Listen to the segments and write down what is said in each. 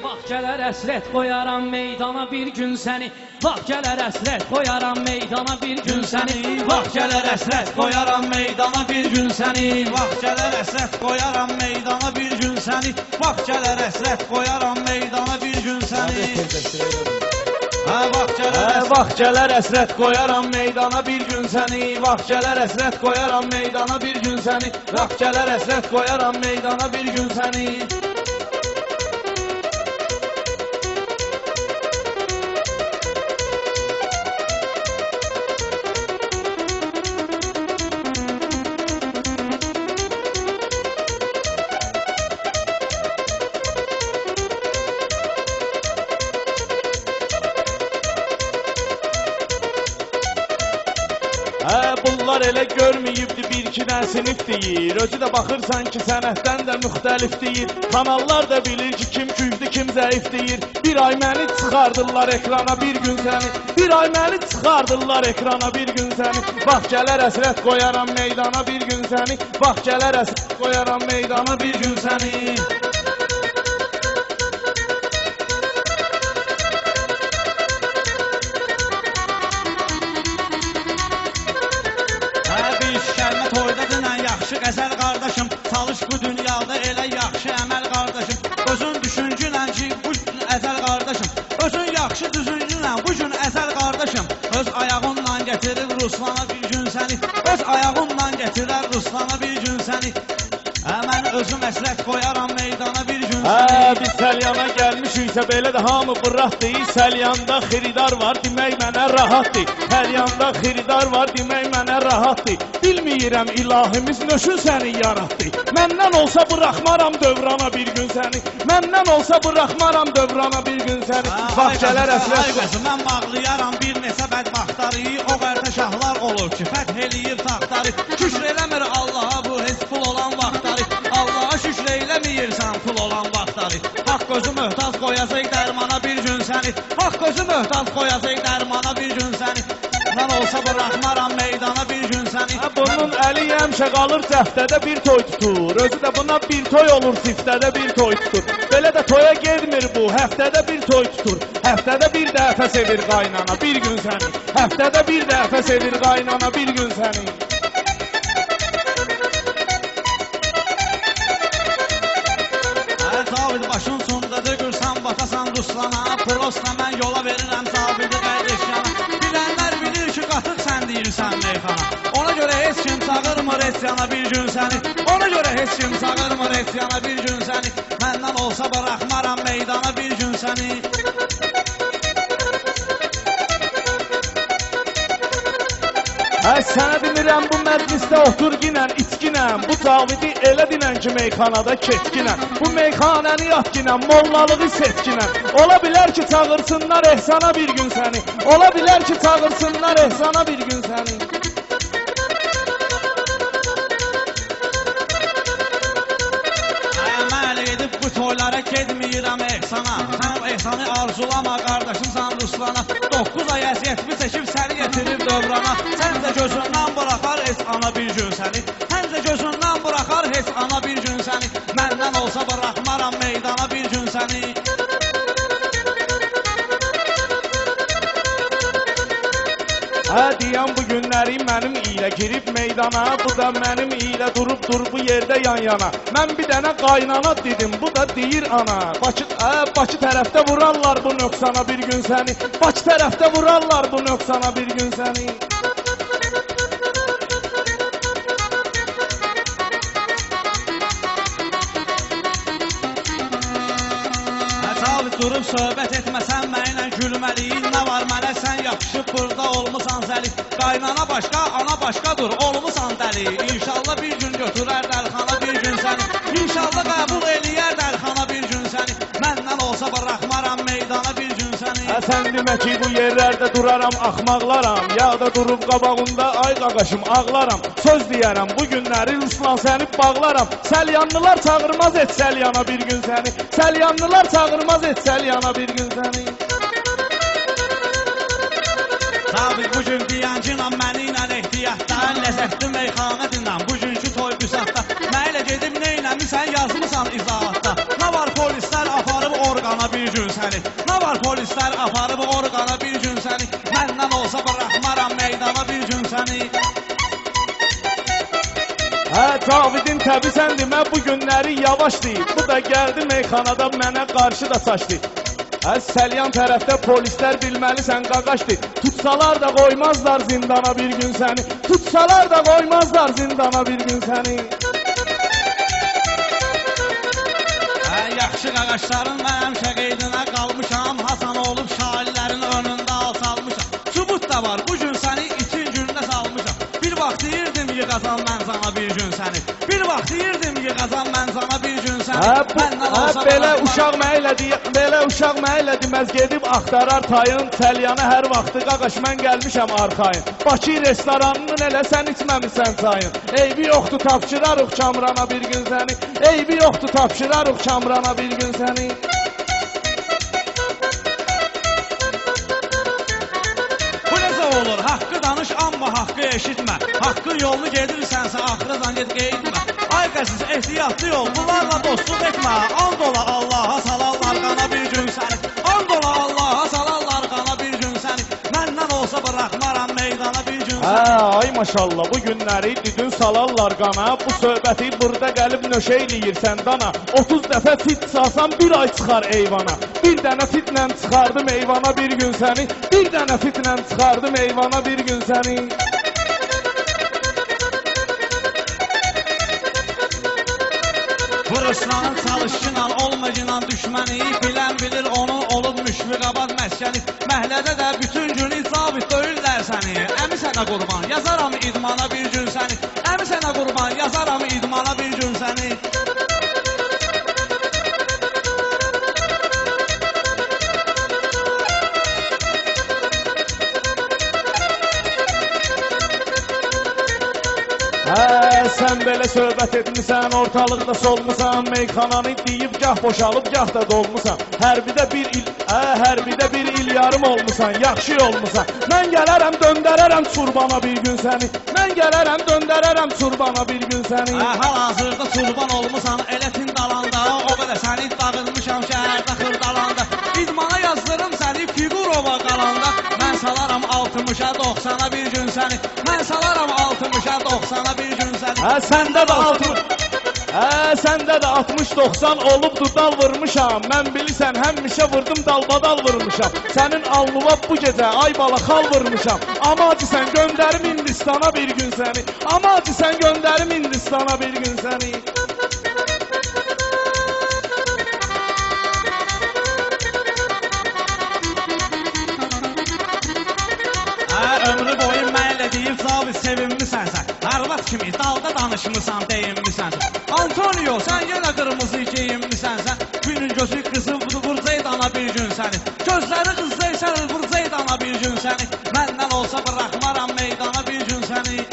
Vaxt gələr əsrət qoyaram meydana bir gün səni. Vaxt gələr əsrət qoyaram meydana bir gün səni. Vaxt gələr əsrət qoyaram meydana bir gün səni. Vaxt gələr əsrət qoyaram meydana bir gün səni. Vaxt gələr əsrət qoyaram meydana bir gün səni. Vaxt gələr əsrət qoyaram meydana bir gün səni. Vaxt gələr əsrət qoyaram meydana bir gün səni. Vaxt gələr əsrət qoyaram meydana bir gün səni. Bunlar elə görməyibdi bir-iki dənə sinif deyir. Özü də baxırsan ki, sənətdən də müxtəlif deyir. Kanallar da bilir ki, kim güclü, kim zəif deyir. Bir ay məni çıxardırlar ekrana bir gün səni. Bir ay məni çıxardırlar ekrana bir gün səni. Vaxt gələr əsrət qoyaram meydana bir gün səni. Vaxt gələr əsrət qoyaram meydana bir gün səni. Qəzəl qardaşım, çalış bu dünyada elə yaxşı əməl qardaşım. Özün düşüncünən ki, bu gün əzəl qardaşım. Özün yaxşı düşüncünən bu gün əzəl qardaşım. Öz ayağınla gətirir Ruslana bir gün səni. Öz ayağınla gətirər Ruslana bir gün səni. Mən özüm əsrət qoyaram meydana bir gün səni. Biz səlyana gəlmişiksə belə də hamı bıraq deyir. Səlyanda xiridar var, demək mənə rahatdır. Səlyanda xiridar var, demək mənə rahatdır. Bilməyirəm ilahimiz nöşün səni yaratdı. Məndən olsa bıraxmaram dövrana bir gün səni. Məndən olsa bıraxmaram dövrana bir gün səni. Vaxt gələr əsrət. Mən bağlayaram bir neçə bədbaxtları. O qərtə şahlar olur ki, fəth eləyir taxtları. Şükr eləmir Allaha bu heç pul olan vaxtları. Allaha şükr eləməyirsən pul olan vaxtları. Haqq gözü möhtac qoyacaq dərmana bir gün səni. Haqq gözü möhtac qoyacaq dərmana bir gün səni. Mən olsa bıraxmaram meydana bir gün səni. Bunun əli həmişə qalır cəftədə bir toy tutur. Özü də buna bir toy olur siftədə bir toy tutur. Belə də toya gedmir bu, həftədə bir toy tutur. Həftədə bir dəfə sevir qaynana bir gün səni. Həftədə bir dəfə sevir qaynana bir gün səni. Başın sondaca görsən batasan Ruslana. Prosla mən yola verirəm sabidi qardeşyana. Bilənlər bilir ki, qatıq sən deyirsən meyxana. Ona görə heç kim çağırmır esyana bir gün səni. Ona görə heç kim çağırmır esyana bir gün səni. Məndən olsa bıraxmaram meydana bir gün səni. Sənə demirəm bu məclisdə otur ginən, içginən. Bu cavidi elə dinən ki, meyxanada ketginən. Bu meyxanəni yatginən, mollalığı setginən. Ola bilər ki, çağırsınlar ehsana bir gün səni. Ola bilər ki, çağırsınlar ehsana bir gün səni. Əməl edib bu toylara gedməyirəm ehsana. Sən ehsanı arzulama qardaşımsan Ruslana. 9 ay əziyyətimi çəkib səni getirib dövrana. Səncə gözündən buraxar heç ana bir gün səni. Səncə gözündən buraxar heç ana bir gün səni. Məndən olsa bıraxmaram meydana bir gün səni. Deyəm bu günləri mənim ilə girib meydana. Bu da mənim ilə durub bu yerdə yan yana. Mən bir dənə qaynana dedim, bu da deyir ana. Bakı tərəfdə vurarlar bu nöqsana bir gün səni. Bakı tərəfdə vurarlar bu nöqsana bir gün səni. Durub söhbət etməsən mənlə gülməliyin. Nə var mənə sən yapışıb burada olmusan zəli. Qaynana başqa, ana başqadır, olmusan dəli. İnşallah bir gün götürər dəlxana bir gün səni. İnşallah qəbul eləyər dəlxana bir gün səni. Məndən olsa bıraxmaram meydana bir gün səni. Sən demə ki bu yerlərdə duraram axmaqlaram. Ya da durub qabağında ay qaqaşım ağlaram. Söz deyərəm bu günləri Ruslan səni bağlaram. Səlyanlılar çağırmaz et səlyana bir gün səni. Səlyanlılar çağırmaz et səlyana bir gün səni. Tabi bugün diyancınam məni ilə ehtiyatda. Ləzzətli meyxana dinləm bugünkü toy büsatda. Mənə gedib neynəmisən yazmısan izahatda. Nə var polislər aparıb orqana bir səni. Nə var polislər aparıb orqana bir gün səni. Məndən olsa bıraxmaram meydana bir gün səni. Cavidin təbi səndir, mən bu günləri yavaş deyib. Bu da gəldi meyxanada mənə qarşı da saçdı. Səlyan tərəfdə polislər bilməlisən qaqaşdır. Tutsalar da qoymazlar zindana bir gün səni. Tutsalar da qoymazlar zindana bir gün səni. Yaxşı qaqaşların mən həmişə qeydinə qalmışam. Hasan olub şairlərin önündə alçalmışam. Sübut da var, bu gün səni itin gününə salmışam. Bir vaxt deyirdim yığazam mən sana bir gün səni. Bir vaxt deyirdim yığazam mən sana bir gün səni. Belə uşaq mənə deməz gedib axtarar tayın. Səlyanə hər vaxtı qaqaş mən gəlmişəm arxayın. Bakı restoranının elə sən içməmisən çayın. Eybi yoxdur tapşırarıq Kamrana bir gün səni. Eybi yoxdur tapşırarıq Kamrana bir gün səni. Olur, haqqı danış, amma haqqı eşitmə. Haqqın yolunu gedirsənsə, axıracan get qeydmə. Ay qəziz, ehtiyatlı yol, bunlarla dostluq etmə. And ola Allaha salarlar qana bir gün səni. And ola Allaha salarlar qana bir gün səni. Məndən olsa bıraxmaram meydana bir gün səni. Ay maşallah, bu günləri düdün salarlar qana. Bu söhbəti burada gəlib nöşə eləyirsən dana. 30 dəfə fit salsam bir ay çıxar eyvana. Bir dənə fitlə çıxardım eyvana bir gün səni. Bir dənə fitlə çıxardım eyvana bir gün səni. Vuruşlanın çalışınan olmacinan düşməni. Bilən bilir onun olub müşfiqabad məskəni. Məhlədə də bütün gün icabit döyürlər səni. Əmi sənə qurban, yazaram idmana bir gün səni. Əmi sənə qurban, yazaram idmana bir gün səni. Sən belə söhbət etmisən, ortalıqda solmusan. Meyxananı deyib gah boşalıb, gah da dolmusan. Hərbidə bir il yarım olmusan, yaxşı olmusan. Mən gələrəm, döndərərəm Surbana bir gün səni. Mən gələrəm, döndərərəm Surbana bir gün səni. Hal-hazırda Surban olmusan, elətin dalanda. O qədər səni dağılmışam şəhərdə xırdalanda. İdmana yazdırım səni Figurova qalanda. Mən salaram 60-a 90-a bir gün səni. Mən salaram 60-a 90-a bir gün səni. Səndə də 60-90 olubdu dal vurmuşam. Mən bilirsən həmişə vurdum dalbadal vurmuşam. Sənin alnıva bu gecə ay bala xal vurmuşam. Amacı sən göndərim Hindistana bir gün səni. Amacı sən göndərim Hindistana bir gün səni. Ömrü boyu mənlə deyib zabit sevimlisən sən. Arvad kimi dalda danışmısan deyimlisən sən. Antonio sən yenə qırmızı geyimlisən sən. Günün gözü qızı vurcaydana bir gün səni. Gözləri qızdaysan vurcaydana bir gün səni. Məndən olsa bıraxmaram meydana bir gün səni.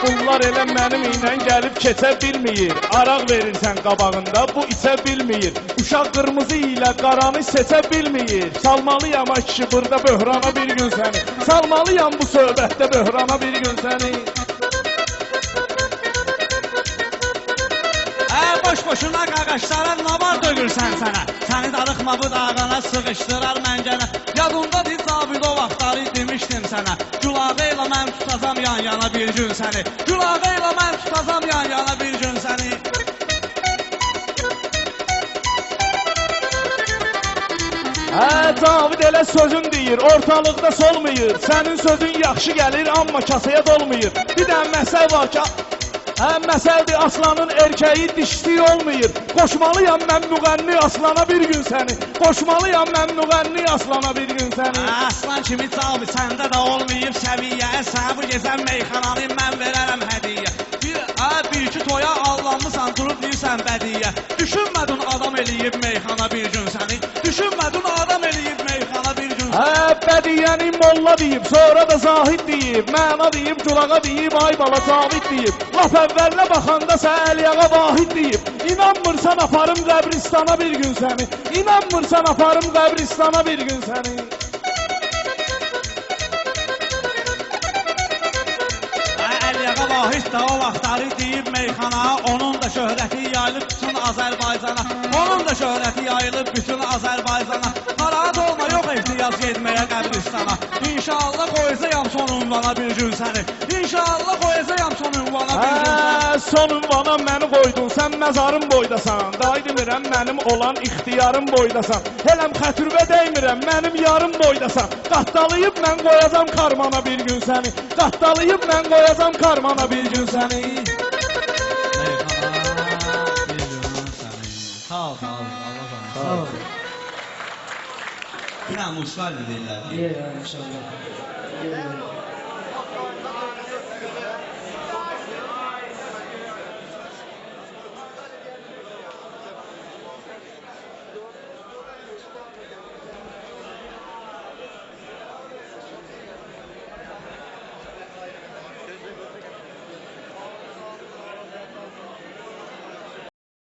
Bunlar elə mənim ilə gəlib keçə bilməyir. Araq verirsən qabağında, bu içə bilməyir. Uşaq qırmızı ilə qaranı seçə bilməyir. Salmalıyam ay kişi burada böhrana bir gün səni. Salmalıyam bu söhbətdə böhrana bir gün səni. Boş-boşuna qaqaşlara navar dögürsən sənə. Səni darıxma bu dağana sıxışdırar məncənə. Yadındadır zabit o vaxtları demişdim sənə. Gülağı ilə mən tutacam yan-yana bir gün səni. Gülağı ilə mən tutacam yan-yana bir gün səni. Cavid elə sözün deyir, ortalıqda solmayır. Sənin sözün yaxşı gəlir, amma kasaya dolmayır. Bir dənə məsəl var ki, məsəldir aslanın erkəyi dişisi olmayır. Qoşmalıyam mən müğənni aslana bir gün səni. Qoşmalıyam mən müğənni aslana bir gün səni. Aslan kimi Cavid səndə də olmayıb səviyyə. Sənə bu gecə meyxananı mən verərəm hədiyyə. Bir-iki toya allanmısan, durub deyirsən bədiyyə. Düşünmədin adam eləyib meyxana bir gün səni. Düşünmədin adam eləyib meyxana bir gün səni. Bədiyyəni molla deyib, sonra da zahid deyib. Məna deyib, culağa deyib, ay bala Cavid deyib. Laf əvvəlinə baxanda sən Əliyağa vahid deyib. İnanmırsan aparım qəbristana bir gün səni. İnanmırsan aparım qəbristana bir gün səni. Vahid də o vaxtları deyib meyxana, onun da şöhrəti yayılıb bütün Azərbaycana. Onun da şöhrəti yayılıb bütün Azərbaycana. Narahat olma, yox ehtiyac getməyə qəbristana. İnşallah qoyacağam son ünvana bir gün səni. İnşallah qoyacağam son ünvana bir gün səni. Son ünvana məni qoydun, sən məzarın boydasan. Day demirəm, mənim olan ixtiyarım boydasan. Heləm xətürvə deymirəm, mənim yarım boydasan. Qatdalayıb mən qoyacam karmana bir gün səni. Qatdalayıb mən qoyacam karmana bir gün səni. Sağ ol, sağ ol. Allah sağ ol. Bir dənə musiqi deyirlər. İnşallah.